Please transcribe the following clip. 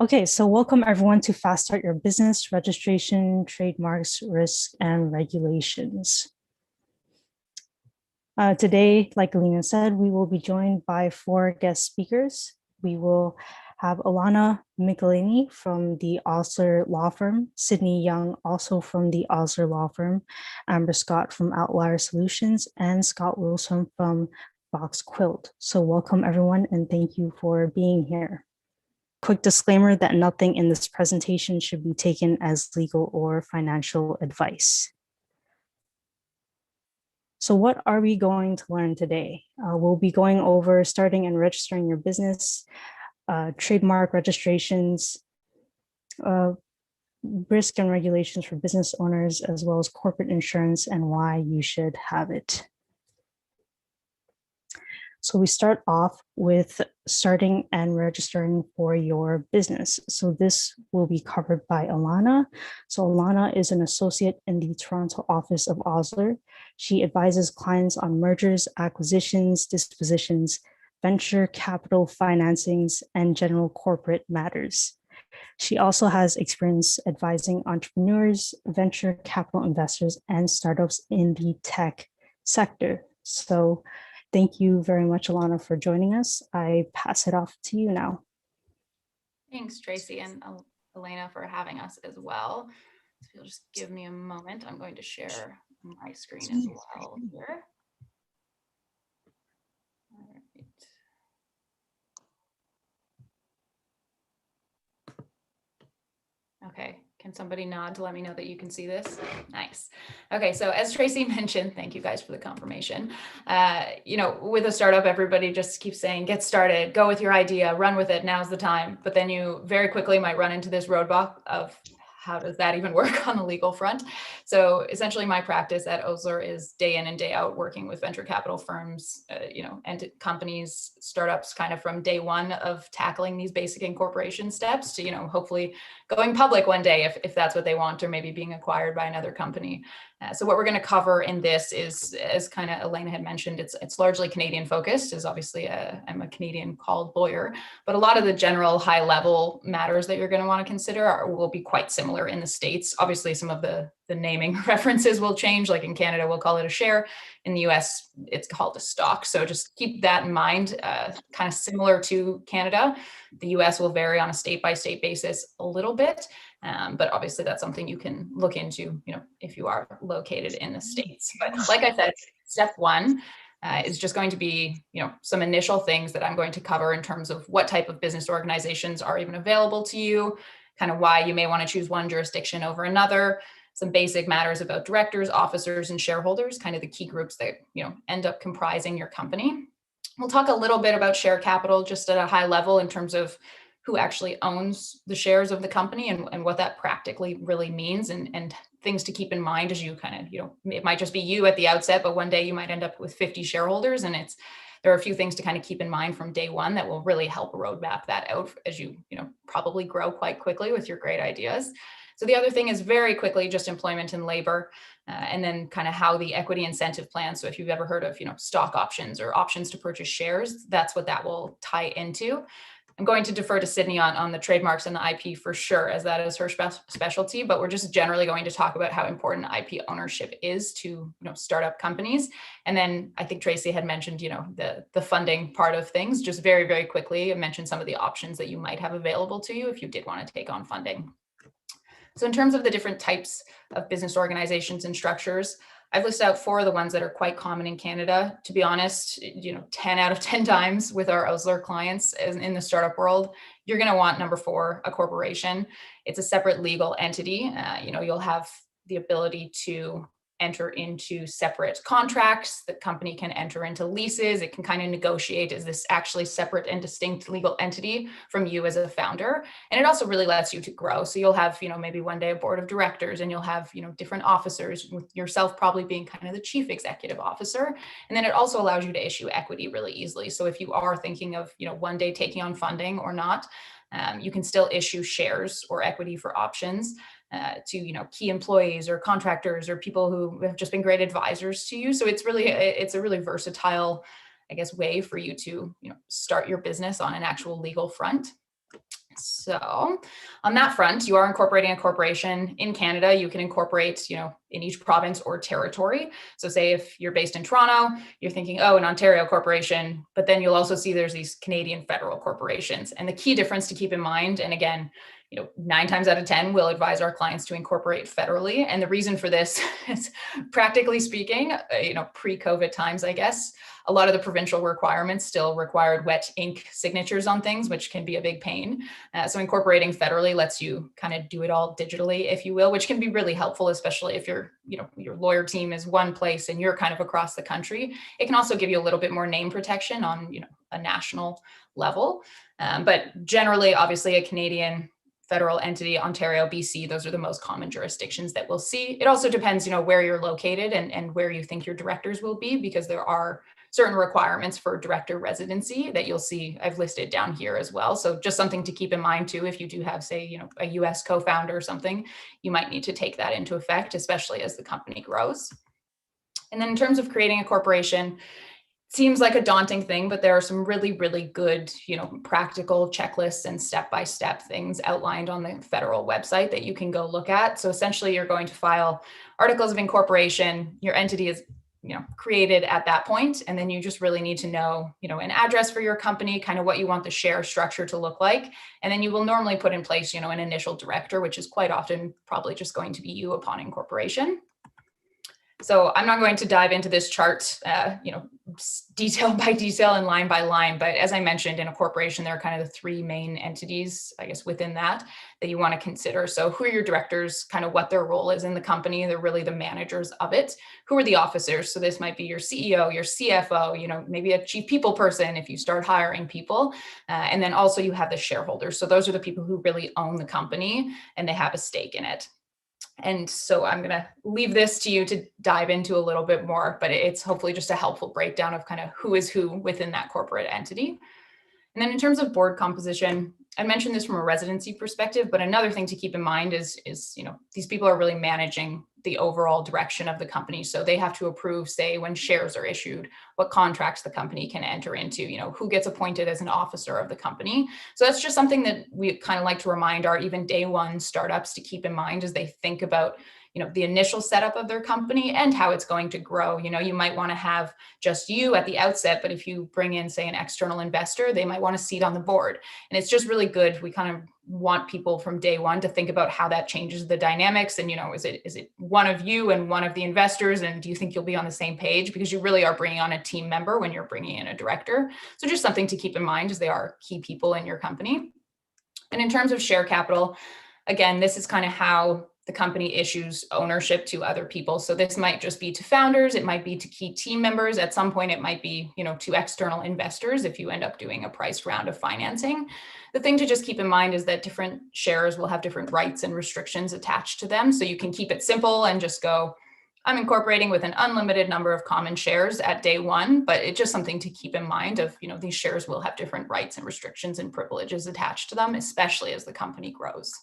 Okay, so welcome everyone to Fast Start Your Business Registration, Trademarks, Risk, and Regulations. Today, like Alina said, we will be joined by 4 guest speakers. We will have Alana McElhinney from the Osler law firm, Sydney Young, also from the Osler law firm, Amber Scott from Outlier Solutions, and Scott Wilson from Box Quilt. So welcome everyone, and thank you for being here. Quick disclaimer that nothing in this presentation should be taken as legal or financial advice. So what are we going to learn today? We'll be going over starting and registering your business, trademark registrations, risk and regulations for business owners, as well as corporate insurance and why you should have it. So we start off with starting and registering for your business. So this will be covered by Alana. So Alana is an associate in the Toronto office of Osler. She advises clients on mergers, acquisitions, dispositions, venture capital financings, and general corporate matters. She also has experience advising entrepreneurs, venture capital investors, and startups in the tech sector. So thank you very much, Alana, for joining us. I pass it off to you now. Thanks, Tracy, and Elena for having us as well. So you'll just give me a moment. I'm going to share my screen as well here. All right. Okay, can somebody nod to let me know that you can see this? Nice. Okay, so as Tracy mentioned, thank you guys for the confirmation. With a startup, everybody just keeps saying, get started, go with your idea, run with it, now's the time. But then you very quickly might run into this roadblock of how does that even work on the legal front? So essentially my practice at Osler is day in and day out working with venture capital firms, and companies, startups kind of from day one of tackling these basic incorporation steps to, hopefully going public one day if that's what they want, or maybe being acquired by another company. So what we're going to cover in this is, as kind of Elena had mentioned, it's largely Canadian focused, as obviously I'm a Canadian called lawyer, but a lot of the general high level matters that you're going to want to consider will be quite similar in the States. Obviously, some of the naming references will change. Like in Canada, we'll call it a share. In the US, it's called a stock. So just keep that in mind, kind of similar to Canada. The US will vary on a state-by-state basis a little bit. But obviously that's something you can look into, if you are located in the States. But like I said, step one is just going to be, some initial things that I'm going to cover in terms of what type of business organizations are even available to you, kind of why you may want to choose one jurisdiction over another, some basic matters about directors, officers, and shareholders, kind of the key groups that, end up comprising your company. We'll talk a little bit about share capital just at a high level in terms of who actually owns the shares of the company and what that practically really means, and things to keep in mind as you kind of, it might just be you at the outset, but one day you might end up with 50 shareholders, and there are a few things to kind of keep in mind from day one that will really help roadmap that out as you, probably grow quite quickly with your great ideas. So the other thing is very quickly just employment and labor, and then kind of how the equity incentive plan. So if you've ever heard of, stock options or options to purchase shares, that's what that will tie into. I'm going to defer to Sydney on the trademarks and the IP for sure, as that is her specialty, but we're just generally going to talk about how important IP ownership is to, startup companies. And then I think Tracy had mentioned, the funding part of things, just very, very quickly. I mentioned some of the options that you might have available to you if you did want to take on funding. So in terms of the different types of business organizations and structures, I've listed out 4 of the ones that are quite common in Canada. To be honest, 10 out of 10 times with our Osler clients in the startup world, you're going to want number 4, a corporation. It's a separate legal entity. You'll have the ability to enter into separate contracts. The company can enter into leases. It can kind of negotiate as this actually separate and distinct legal entity from you as a founder. And it also really lets you to grow. So you'll have, maybe one day a board of directors, and you'll have, different officers, with yourself probably being kind of the chief executive officer. And then it also allows you to issue equity really easily. So if you are thinking of, one day taking on funding or not, you can still issue shares or equity for options to key employees or contractors or people who have just been great advisors to you. So it's a really versatile, I guess, way for you to start your business on an actual legal front. So on that front, you are incorporating a corporation in Canada. You can incorporate, in each province or territory. So say if you're based in Toronto, you're thinking, oh, an Ontario corporation, but then you'll also see there's these Canadian federal corporations. And the key difference to keep in mind, and again, 9 times out of 10, we'll advise our clients to incorporate federally. And the reason for this is, practically speaking, pre-COVID times, I guess, a lot of the provincial requirements still required wet ink signatures on things, which can be a big pain. So incorporating federally lets you kind of do it all digitally, if you will, which can be really helpful, especially if your lawyer team is one place and you're kind of across the country. It can also give you a little bit more name protection on, a national level. But generally, obviously, a Canadian federal entity, Ontario, BC, those are the most common jurisdictions that we'll see. It also depends, where you're located and where you think your directors will be, because there are certain requirements for director residency that you'll see I've listed down here as well. So just something to keep in mind too, if you do have, say, a US co-founder or something, you might need to take that into effect, especially as the company grows. And then in terms of creating a corporation, seems like a daunting thing, but there are some really, really good, practical checklists and step-by-step things outlined on the federal website that you can go look at. So essentially, you're going to file articles of incorporation. Your entity is, created at that point, and then you just really need to know, an address for your company, kind of what you want the share structure to look like, and then you will normally put in place, an initial director, which is quite often probably just going to be you upon incorporation. So I'm not going to dive into this chart, detail by detail and line by line, but as I mentioned, in a corporation, there are kind of the 3 main entities, I guess, within that you want to consider. So who are your directors, kind of what their role is in the company? They're really the managers of it. Who are the officers? So this might be your CEO, your CFO, maybe a chief people person if you start hiring people. And then also you have the shareholders. So those are the people who really own the company and they have a stake in it. And so I'm going to leave this to you to dive into a little bit more, but it's hopefully just a helpful breakdown of kind of who is who within that corporate entity. And then in terms of board composition, I mentioned this from a residency perspective, but another thing to keep in mind is these people are really managing the overall direction of the company. So they have to approve, say, when shares are issued, what contracts the company can enter into, who gets appointed as an officer of the company. So that's just something that we kind of like to remind our even day one startups to keep in mind as they think about the initial setup of their company and how it's going to grow. You might want to have just you at the outset, but if you bring in, say, an external investor, they might want a seat on the board. And it's just really good. We kind of want people from day one to think about how that changes the dynamics. And, is it one of you and one of the investors? And do you think you'll be on the same page? Because you really are bringing on a team member when you're bringing in a director. So just something to keep in mind as they are key people in your company. And in terms of share capital, again, this is kind of how the company issues ownership to other people. So this might just be to founders. It might be to key team members. At some point, it might be, to external investors if you end up doing a priced round of financing. The thing to just keep in mind is that different shares will have different rights and restrictions attached to them. So you can keep it simple and just go, I'm incorporating with an unlimited number of common shares at day one, but it's just something to keep in mind of, these shares will have different rights and restrictions and privileges attached to them, especially as the company grows.